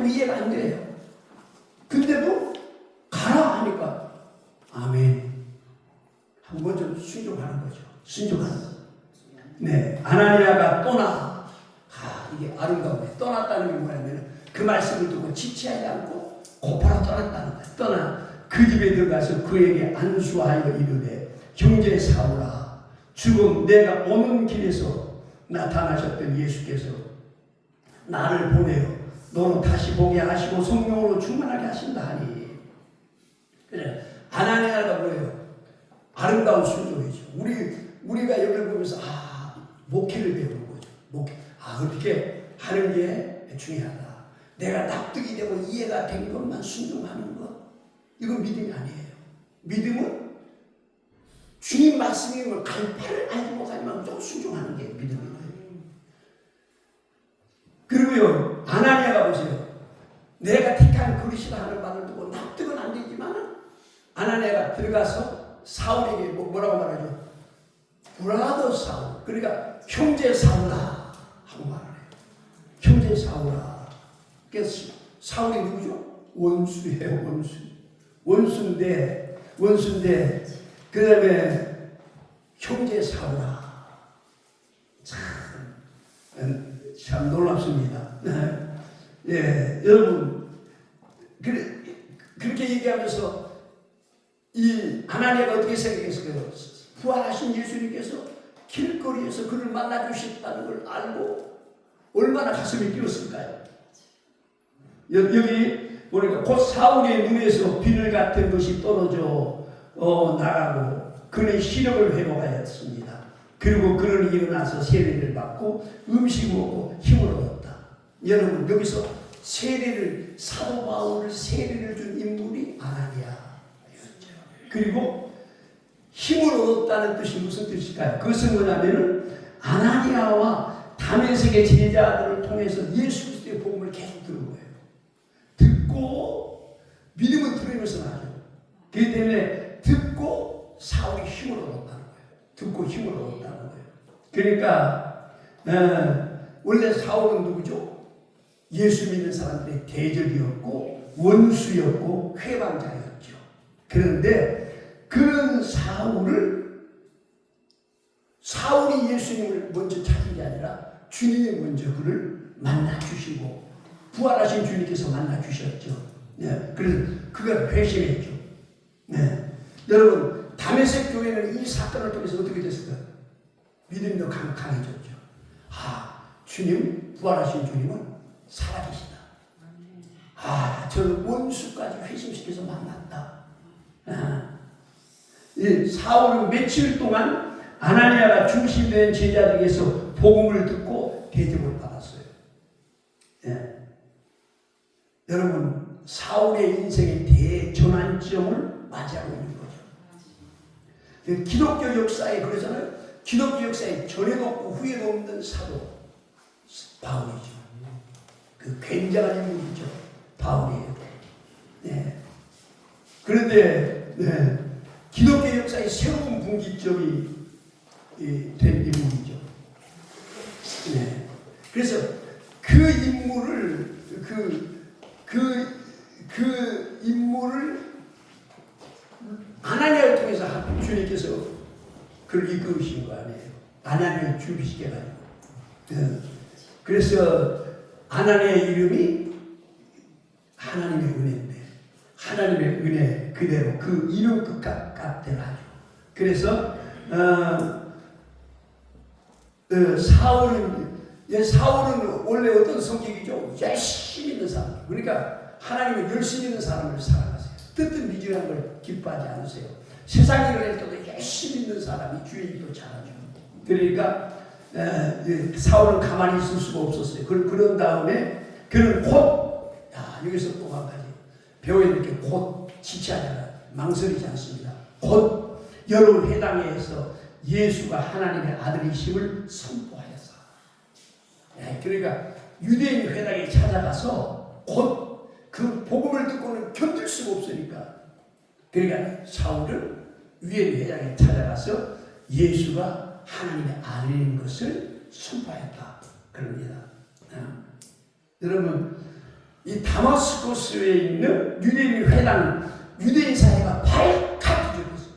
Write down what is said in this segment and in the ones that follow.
이해가 안 돼요. 근데도 가라 하니까 아멘. 한번 좀 순종하는 거죠. 순종하는 거. 네, 아나니아가 떠나. 이게 아름다움에 떠났다는 게 뭐냐면 그 말씀을 듣고 지체하지 않고 곧바로 떠났다는 거예요. 떠나 그 집에 들어가서 그에게 안수하여 이르되 형제 사울아 지금 내가 오는 길에서 나타나셨던 예수께서 나를 보내어 너로 다시 보게 하시고 성령으로 충만하게 하신다 하니. 그래, 아나니아가 뭐예요? 아름다운 순종이죠. 우리가 여기를 보면서 목회를 배우는 거죠. 어떻게 하는 게 중요하다. 내가 납득이 되고 이해가 된 것만 순종하는 것. 이건 믿음이 아니에요. 믿음은 주님 말씀이 뭘 갈파를 알지 못하지만 무조건 순종하는 게 믿음이에요. 그리고요, 아나니아가 보세요. 내가 택한 그릇이라 하는 말을 듣고 납득은 안 되지만 아나니아가 들어가서 사울에게 뭐라고 말하죠? 브라더 사울. 그러니까 형제 사울아 하고 말을 해요. 형제 사울아. 그래서 사울이 누구죠? 원수예요. 원수인데 그 다음에 형제 사울아. 참 놀랍습니다. 예, 여러분 그렇게 얘기하면서 이 아나니아가 어떻게 생각했을까요? 부활하신 예수님께서 길거리에서 그를 만나주셨다는 걸 알고 얼마나 가슴이 뛰었을까요? 여기 보니까 곧 사울의 눈에서 비늘 같은 것이 떨어져 나가고 그는 시력을 회복하였습니다. 그리고 그는 일어나서 세례를 받고 음식 먹고 힘을 얻었다. 여러분 여기서 사도 바울을 세례를 준 인물이 아나니아였죠. 그리고 힘을 얻었다는 뜻이 무슨 뜻일까요? 그것은 뭐냐면은 아나니아와 다메섹의 제자들을 통해서 예수 그리스도의 복음을 계속 들은 거예요. 듣고 믿음은 들으면서 나죠. 그렇기 때문에 듣고 사울이 힘을 얻었다는 거예요. 듣고 힘을 얻었다는 거예요. 그러니까 원래 사울은 누구죠? 예수 믿는 사람들의 대적이었고 원수였고 회방자였죠. 그런데 그런 사울이 예수님을 먼저 찾은 게 아니라 주님이 먼저 그를 만나주시고 부활하신 주님께서 만나주셨죠. 네, 그래서 그가 회심했죠. 네. 여러분 다메섹 교회는 이 사건을 통해서 어떻게 됐을까요? 믿음이 더 강해졌죠. 주님, 부활하신 주님은 살아계시다. 저는 원수까지 회심시켜서 만났다. 이 사울은 며칠 동안 아나니아가 중심된 제자들에게서 복음을 듣고 대접을 받았어요. 예. 여러분 사울의 인생의 대전환점을 맞이하고 있는 거죠. 기독교 역사에 그러잖아요. 기독교 역사에 전에도 없고 후에도 없는 사도 바울이죠. 그 굉장한 인물이죠. 바울이에요. 네. 그런데 기독교 역사의 새로운 분기점이 된 인물이죠. 네. 그래서 그 인물을 아나니아를 통해서 주님께서 그를 이끌으신 거 아니에요. 아나니아를 준비시켜가지고. 그래서 아나니아의 이름이 하나님의 은혜인데 하나님의 은혜 그대로 그 이름 값대로 하죠. 그래서 사울은 원래 어떤 성격이죠? 열심히 있는 사람. 그러니까 하나님을 열심히 있는 사람을 사랑하세요. 뜨뜻 미지근한 걸 기뻐하지 않으세요. 세상 일을 할 때도 열심히 있는 사람이 주의 일도 잘하죠. 그러니까 사울은 가만히 있을 수가 없었어요. 그런 다음에 그는 여기서 또 한 가지 배워야 될 게 곧 지체하잖아요. 망설이지 않습니다. 곧 여러 회당에서 예수가 하나님의 아들이심을 선포하였어. 그러니까 유대인 회당에 찾아가서 곧 그 복음을 듣고는 견딜 수가 없으니까 그러니까 사울은 유대인 회당에 찾아가서 예수가 하나님의 아들인 것을 선포하였다. 그럽니다. 여러분 이 다마스코스에 있는 유대인 회당, 유대인 사회가 발칵 뒤집었어.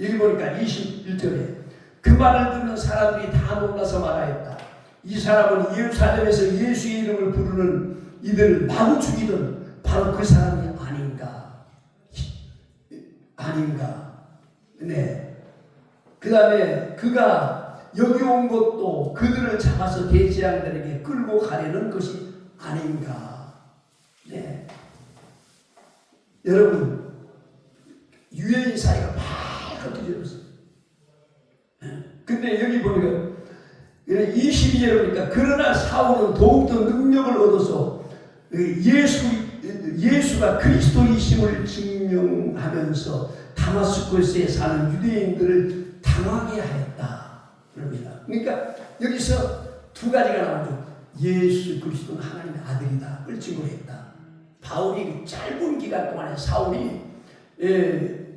여기 보니까 21절에 그 말을 듣는 사람들이 다 놀라서 말하였다. 이 사람은 예루살렘에서 예수의 이름을 부르는 이들을 마구 죽이던 바로 그 사람이 아닌가. 네. 그 다음에 그가 여기 온 것도 그들을 잡아서 대제사장들에게 끌고 가려는 것이 아닌가. 네. 여러분, 유대인 사이가 막 뒤집었어요. 근데 여기 보니까 22절에 보니까 그러나 사울은 더욱더 능력을 얻어서 예수가 그리스도이심을 증명하면서 다마스코스에 사는 유대인들을 당하게 하였다. 그러니까 여기서 두 가지가 나오죠. 예수 그리스도는 하나님의 아들이다. 을 증거했다. 바울이 짧은 기간 동안에 사울이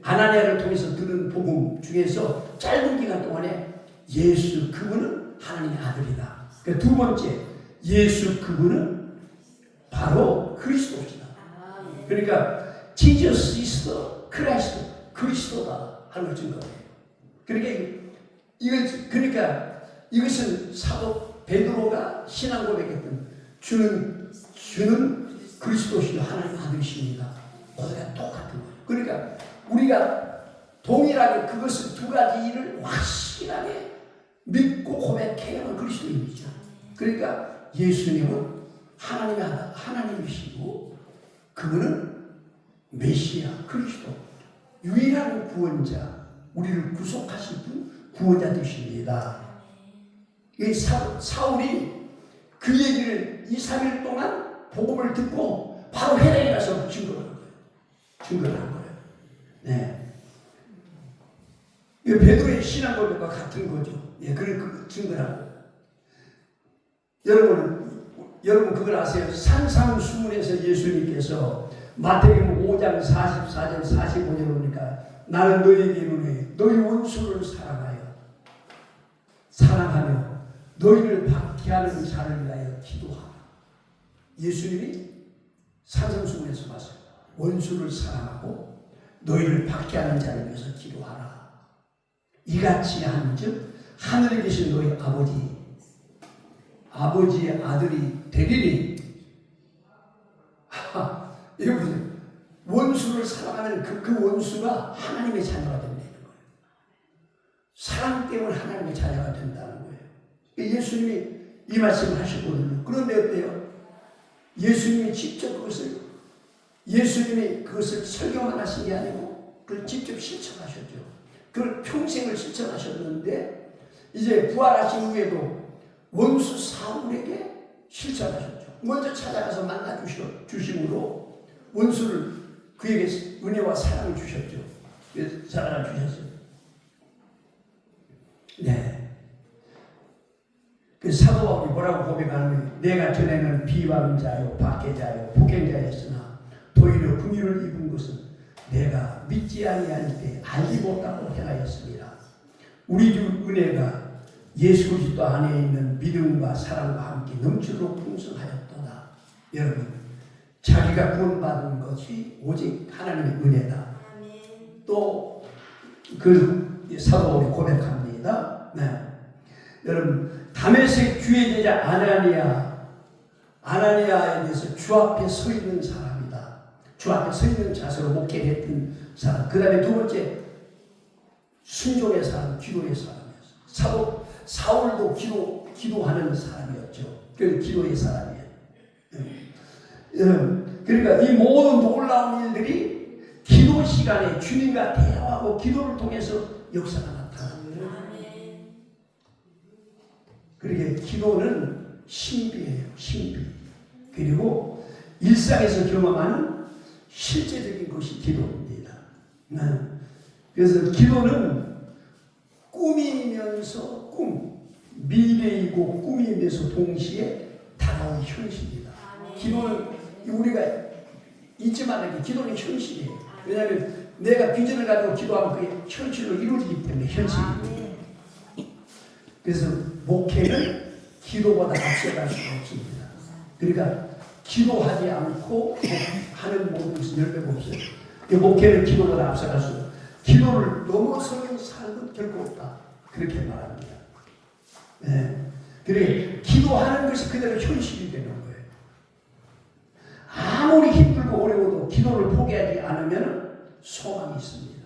아나니아를 통해서 들은 복음 중에서 짧은 기간 동안에 예수 그분은 하나님의 아들이다. 그러니까 두 번째, 예수 그분은 바로 그리스도시다. 그러니까 Jesus is the Christ, 그리스도다 하는 걸 증거해요. 그러니까 이것은 사도 베드로가 신앙 고백했던 주는 그리스도시요 하나님의 아들이십니다. 그거가 똑같은 거예요. 그러니까 우리가 동일하게 그것을 두 가지를 확실하게 믿고 고백해야만 그리스도인이죠. 그러니까 예수님은 하나님의 아들, 하나님이시고 그분은 메시아, 그리스도, 유일한 구원자, 우리를 구속하실 분, 구원자 되십니다. 사울이 그 얘기를 2, 3일 동안 복음을 듣고 바로 회당에 가서 증거를 한 거예요. 네. 베드로의 신앙 고백과 같은 거죠. 예, 그 증거를 한 거예요. 여러분 그걸 아세요? 산상수훈에서 예수님께서 마태복음 5장 44절 45절 보니까 나는 너희에게 이르노니 너희 원수를 사랑하며 너희를 박해하는 자를 위하여 기도하라. 예수님이 산상수훈에서 봤어요. 원수를 사랑하고 너희를 박해하는 자를 위해서 기도하라. 이같이 한즉 하늘에 계신 너희 아버지의 아들이 되리니. 이거 보세요. 원수를 사랑하는 그 원수가 하나님의 자녀가 된다는 거예요. 사랑 때문에 하나님의 자녀가 된다는 거예요. 예수님이 이 말씀을 하셨거든요. 그런데 어때요? 예수님이 그것을 설교만 하신 게 아니고 그걸 직접 실천하셨죠. 그걸 평생을 실천하셨는데 이제 부활하신 후에도 원수 사울에게 실천하셨죠. 먼저 찾아가서 만나 주심으로 원수를 그에게 은혜와 사랑을 주셨죠. 사랑을 주셨어요. 네. 그 사도 바울이 뭐라고 고백하는 내가 전에는 비방자요, 박해자요, 폭행자였으나 도리어 긍휼을 입은 것은 내가 믿지 아니할 때 알지 못하고 행하였습니다. 우리 주 은혜가 예수 그리스도 안에 있는 믿음과 사랑과 함께 넘치도록 풍성하였도다. 여러분, 자기가 구원받은 것이 오직 하나님의 은혜다. 또 그 사도 바울이 고백합니다. 네. 여러분, 다메섹 주의 제자 아나니아에 대해서 주 앞에 서 있는 사람이다. 주 앞에 서 있는 자세로 목회했던 사람. 그 다음에 두 번째, 순종의 사람, 기도의 사람이었어. 사울도 기도하는 사람이었죠. 그 기도의 사람이에요. 그러니까 이 모든 놀라운 일들이 기도 시간에 주님과 대화하고 기도를 통해서 역사가 나타납니다. 그러게 기도는 신비예요. 신비. 그리고 일상에서 경험하는 실제적인 것이 기도입니다. 그래서 기도는 꿈이면서 미래이고 꿈이면서 동시에 다가온 현실이다. 기도는 우리가 잊지 말아야 돼. 기도는 현실이에요. 왜냐하면 내가 비전을 가지고 기도하면 그게 현실로 이루어지기 때문에 현실이에요. 그래서 목회는 기도보다 앞서갈 수가 없습니다. 그러니까 기도하지 않고 하는 모든 것은 열매가 없어요. 목회는 기도보다 앞서갈 수 없어요. 기도를 넘어서는 삶은 결코 없다. 그렇게 말합니다. 네. 그래 기도하는 것이 그대로 현실이 되는 거예요. 아무리 힘들고 어려워도 기도를 포기하지 않으면 소망이 있습니다.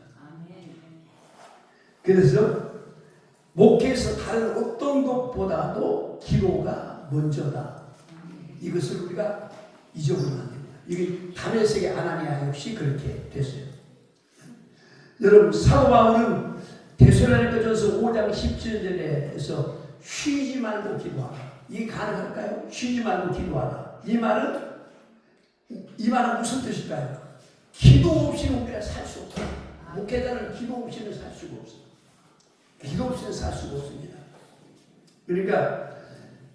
그래서 목회에서 다른 어떤 것보다도 기도가 먼저다. 이것을 우리가 잊어버리면 안 됩니다. 이게 다메섹의 아나니아 역시 그렇게 됐어요. 여러분 사도 바울은 데살로니가전서 5장 17절에서 쉬지 말고 기도하라. 이게 가능할까요? 쉬지 말고 기도하라. 이 말은 무슨 뜻일까요? 기도 없이는 우리가 살 수 없다. 목회자는 기도 없이는 살 수가 없어요. 기도 없이는 살 수가 없습니다. 그러니까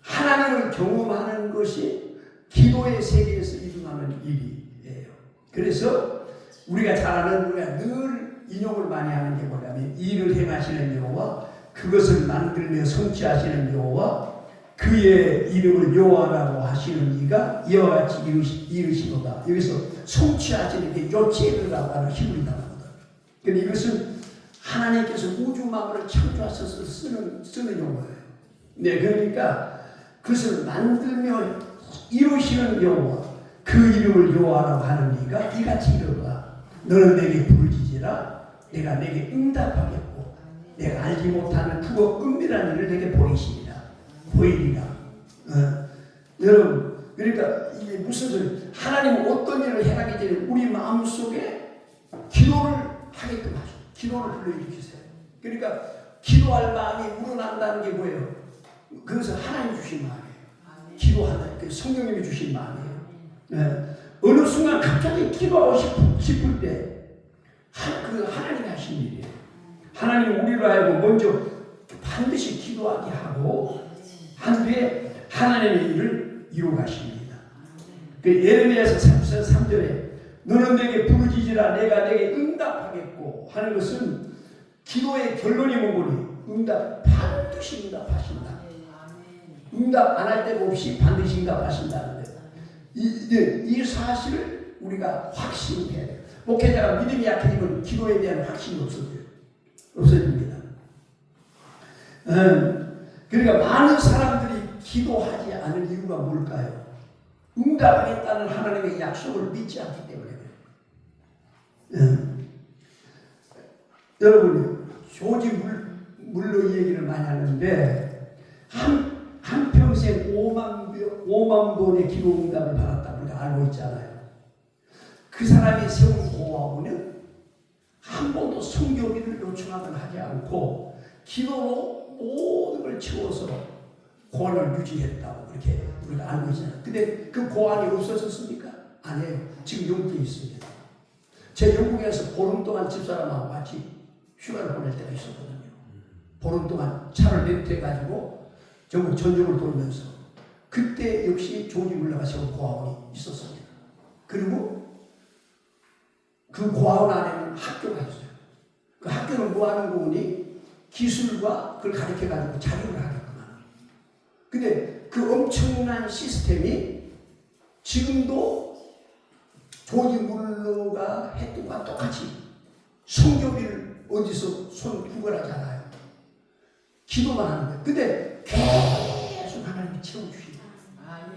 하나님을 경험하는 것이 기도의 세계에서 일어나는 일이에요. 그래서 우리가 잘 아는, 우리가 늘 인용을 많이 하는 게 뭐냐면 일을 행하시는 여호와, 그것을 만들며 성취하시는 여호와, 그의 이름을 여호와라고 하시는 이가 이와 같이 이르시도다. 여기서 성취하시는 게 요체르라고 하는 히브리 단어입니다. 그런데 이것은 하나님께서 우주 만물을 창조하셔서 쓰는 용어예요. 네, 그러니까 그것을 만들며 이루시는 여호와, 그 이름을 여호와라고 하는 이가 이같이 이르도다. 너는 내게 부르짖으라. 내가 내게 응답하겠고 내가 알지 못하는 크고 은밀한 일을 내게 보이리라. 여러분, 그러니까 이게 무슨 소리? 하나님은 어떤 일을 행하기 전에 우리 마음속에 기도를 하게끔 하죠. 기도를 불러일으키세요. 그러니까 기도할 마음이 우러난다는 게 뭐예요? 그것은 하나님 주신 마음이에요. 기도한다. 성령님이 주신 마음이에요. 네. 어느 순간 갑자기 기도하고 싶을 때 그 하나님이 하신 일이에요. 하나님은 우리로 하여금 먼저 반드시 기도하게 하고 한 뒤에 하나님의 일을 이루어 가십니다. 그 예레미야서 3절에 너는 내게 부르짖으라 내가 내게 응답하겠고 하는 것은 기도의 결론이 뭐니? 반드시 응답하신다. 응답 안 할 데가 없이 반드시 응답하신다는 거예요. 이 사실을 우리가 확신해야 돼요. 목회자가 믿음이 약해지면 기도에 대한 확신이 없어집니다. 그러니까 많은 사람들이 기도하지 않은 이유가 뭘까요? 응답하겠다는 하나님의 약속을 믿지 않기 때문에 그래요. 여러분이 조지 물로 이 얘기를 많이 하는데 한 평생 5만 번의 기도 응답을 받았다고 우리가 알고 있잖아요. 그 사람이 세운 고아원은 한 번도 성교비를 요청하거나 하지 않고 기도로 모든 걸 채워서 고안을 유지했다고 이렇게 우리가 알고 있잖아요. 근데 그 고안이 없어졌습니까? 아니에요. 지금 영국에 있습니다. 제 영국에서 보름 동안 집사람하고 같이 휴가를 보낼 때가 있었거든요. 보름 동안 차를 렌트해가지고 전국 전역을 돌면서 그때 역시 조지 물러가 세운 고아원이 있었습니다. 그리고 그 고아원 안에는 학교가 있어요. 그 학교는 뭐 하는 거니? 기술과 그걸 가르쳐가지고 자격을 하게끔 하는 거예요. 근데 그 엄청난 시스템이 지금도 조지 물러가 했던 것과 똑같이 성교비를 어디서 손 구걸하지 않아요. 기도만 하는 거예요. 근데 계속 하나님이 채워주시고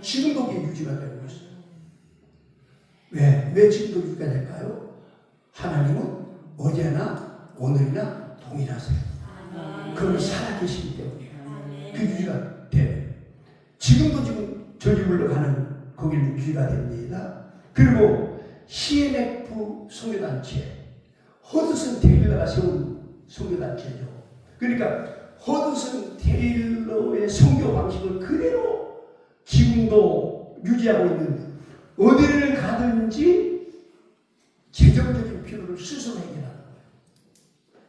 지금도 그게 유지가 되고 있어요. 왜 지금도 유지가 될까요? 하나님은 어제나 오늘이나 동일하세요. 그분이 살아계시기 때문에 그 유지가 돼요. 지금도 저지물로 가는 거기는 유지가 됩니다. 그리고 CNF 선교단체, 허드슨 테일러가 세운 선교단체죠. 그러니까 허드슨 테일러의 선교 방식을 그대로 지금도 유지하고 있는, 어디를 가든지 재정적인 필요를 스스로 해결하는 거예요.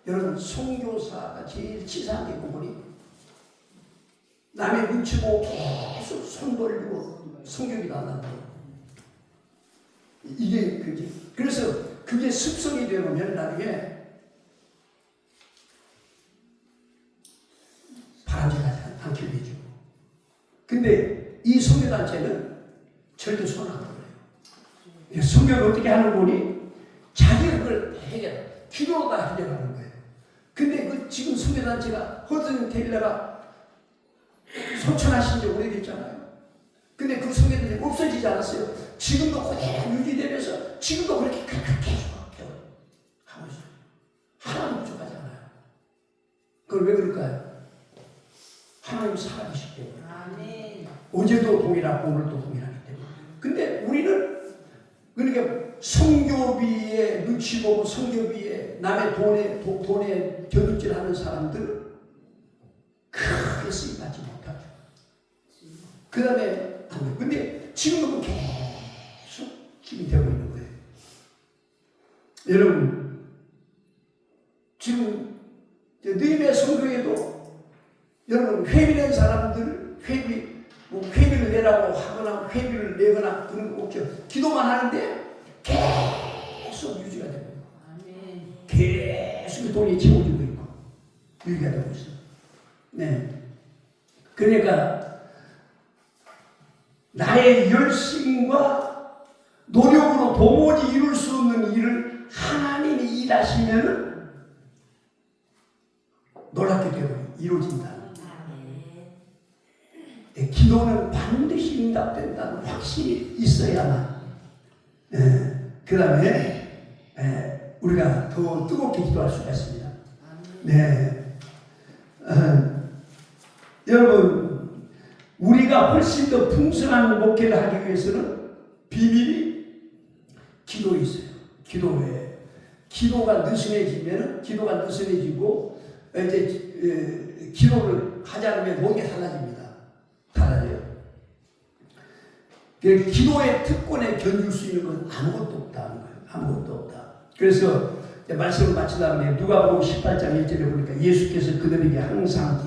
여러분, 선교사가 제일 치사한 게 뭐니? 남의 눈치 보고 계속 손 벌리고 성교비도 안 한다. 이게 그지. 그래서 그게 습성이 되면 나중에 바람직하지 않게 되죠. 근데 이 선교단체는 절대 손 안 성경을 어떻게 하는 거니? 자기가 그걸 기도로 다 해결하는 거예요. 근데 그 지금 선교단체가 허드슨 테일러가 소천하신 지 오래됐잖아요. 근데 그 선교단체가 없어지지 않았어요. 지금도 그대로 유지되면서 지금도 그렇게 계속 하고 있어요. 하나도 부족하지 않아요. 그걸 왜 그럴까요? 하나님 살아계시기 때문에. 아멘. 어제도 동일하고 오늘도 동일하기 때문에. 근데 우리는 그러니까 성교비에 눈치 보고 성교비에 남의 돈에 겨눈질하는 사람들은 크게 쓰임받지 못하죠. 그 다음에 안 돼요. 근데 지금은 계속 지금 되고 있는 거예요. 여러분, 지금 너희의 성교에도 여러분 회비낸 사람들 회비를 내라고 하거나 회비를 내거나 그런 거 없죠. 기도만 하는데 계속 유지가 되고 있고 계속 돈이 채워지고 있고 유지가 되고 있어요. 네. 그러니까 나의 열심과 노력으로 도무지 이룰 수 없는 일을 하나님이 일하시면 놀랍게 되고 이루어진다. 기도는 반드시 응답된다는 확신이 있어야만 그 다음에 우리가 더 뜨겁게 기도할 수가 있습니다. 네. 여러분, 우리가 훨씬 더 풍성한 목회를 하기 위해서는 비밀이 기도에 있어요. 기도가 느슨해지고 이제 기도를 하지 않으면 모든 게 달라져요. 기도의 특권에 견줄 수 있는 건 아무것도 없다는 거예요. 아무것도 없다. 그래서 말씀을 마치다 보니 누가복음 18장 1절에 보니까 예수께서 그들에게 항상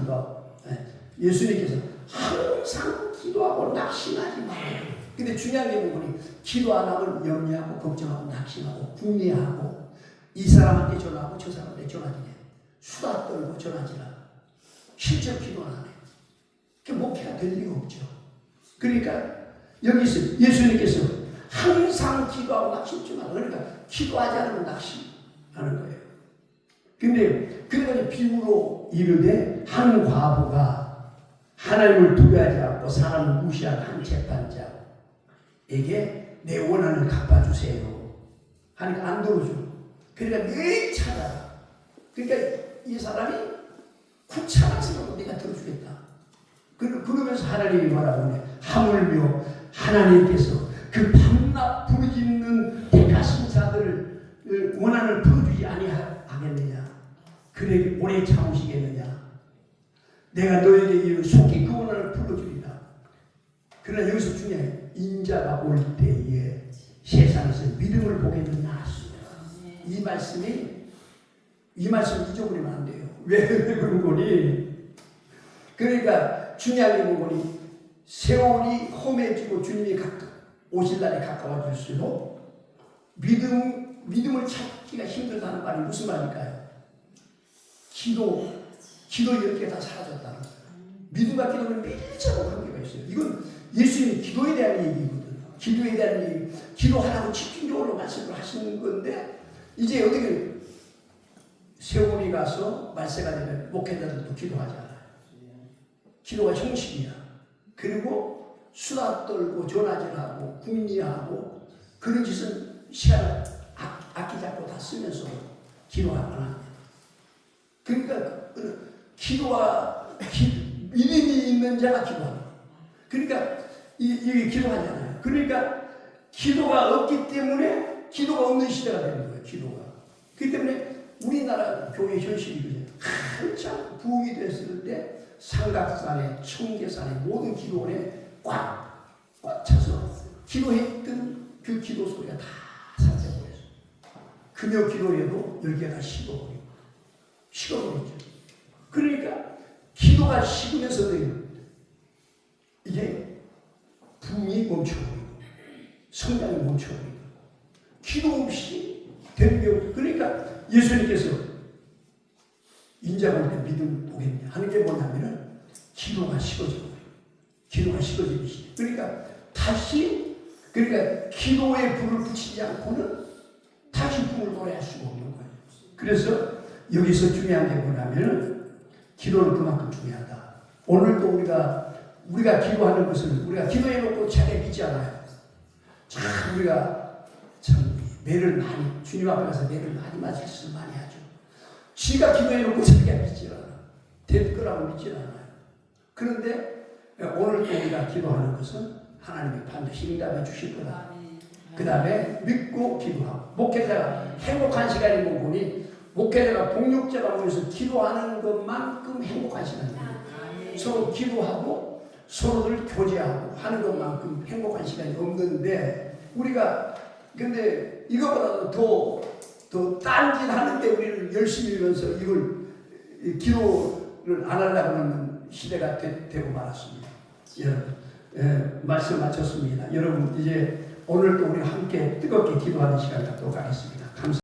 예수님께서 항상 기도하고 낙심하지 말아요. 근데 중요한 게 뭐니? 기도 안 하면 염려하고 걱정하고 낙심하고 궁리하고 이 사람한테 전화하고 저 사람한테 전화하네. 수다 떨고 전화하지라. 실제로 기도 안 하네. 그 목회가 될 리가 없죠. 그러니까 여기서 예수님께서 항상 기도하고 낙심하지 말아요. 그러니까 기도하지 않으면 낙심하는 거예요. 근데 그래가지고 비유로 이르되 한 과부가 하나님을 두려워하지 않고 사람을 무시한 한 재판자에게 내 원한을 갚아주세요 하니까 안 들어줘. 그러니까 늘 찾아라. 그러니까 이 사람이 구차라서라도 내가 들어주겠다. 그러면서 하나님이 뭐라고 하냐. 하물며 하나님께서 그 밤낮 부르짖는 택하신 자들을 원한을 풀어주지 아니하겠느냐. 그래 오래 참으시겠느냐. 내가 너에게 속히 그 원한을 풀어주리라. 그러나 여기서 중요해. 인자가 올 때에 세상에서 믿음을 보겠느냐 하시니라. 이 말씀 잊어버리면 안 돼요. 왜 그런 거니? 그러니까 중요한 게 뭐니? 세월이 험해지고 주님이 오실 날에 가까워질수록 믿음을 찾기가 힘들다는 말이 무슨 말일까요? 기도 이렇게 다 사라졌다는 거예요. 믿음과 기도는 밀접한 관계가 있어요. 이건 예수님이 기도에 대한 얘기거든요. 기도에 대한 얘기, 기도하라고 집중적으로 말씀을 하시는 건데 이제 어떻게 세월이 가서 말세가 되면 목회자들도 기도하지 않아요. 기도가 형식이야. 그리고 수다 떨고 전화질하고 궁리하고 그런 짓은 시간을 아끼지 않고 다 쓰면서 기도하거나 합니다. 그러니까 믿음이 있는 자가 기도합니다. 그러니까 이게 기도하잖아요. 그러니까 기도가 없기 때문에 기도가 없는 시대가 되는 거예요. 기도가. 그렇기 때문에 우리나라 교회 현실이 한참 부흥이 됐을 때 삼각산에 청계산에 모든 기도원에 꽉 차서 기도했던 그 기도 소리가 다 사라져버렸어요. 금요 기도에도 열기가 다 식어버리죠. 그러니까 기도가 식으면서도 이게 붐이 멈춰버리고 성장이 멈춰버리고 기도 없이 되는 경우. 그러니까 예수님께서 인자가 올 때 믿음 보겠냐 하는 게 뭐냐면은 기도가 식어지고 기도가 식어지기 시작. 그러니까 다시 그러니까 기도에 불을 붙이지 않고는 다시 꿈을 노래할 수가 없는 거예요. 그래서 여기서 중요한 게 뭐냐면은 기도는 그만큼 중요하다. 오늘도 우리가 기도하는 것은 우리가 기도해 놓고 자기 믿지 않아요. 참 우리가 참 매를 많이 주님 앞에 가서 매를 많이 맞을 짓을 많이 하죠. 지가 기도해 놓고 자기가 믿지 않아. 될 거라고 믿지 않아요. 그런데 오늘도 우리가 기도하는 것은 하나님이 반드시 응답해 주실 거다. 그 다음에 믿고 기도하고 목회자가 행복한 시간이 뭐 보니 목회자가 동력자가 모여서 기도하는 것만큼 행복한 시간이에요. 서로 기도하고 서로를 교제하고 하는 것만큼 행복한 시간이 없는데 우리가 근데 이거보다도 더 딴짓 하는데 우리는 열심히 하면서 이걸 기도를 안 하려고 하는 시대가 되고 말았습니다. 말씀 마쳤습니다. 여러분 이제 오늘도 우리 함께 뜨겁게 기도하는 시간 갖도록 하겠습니다. 감사합니다.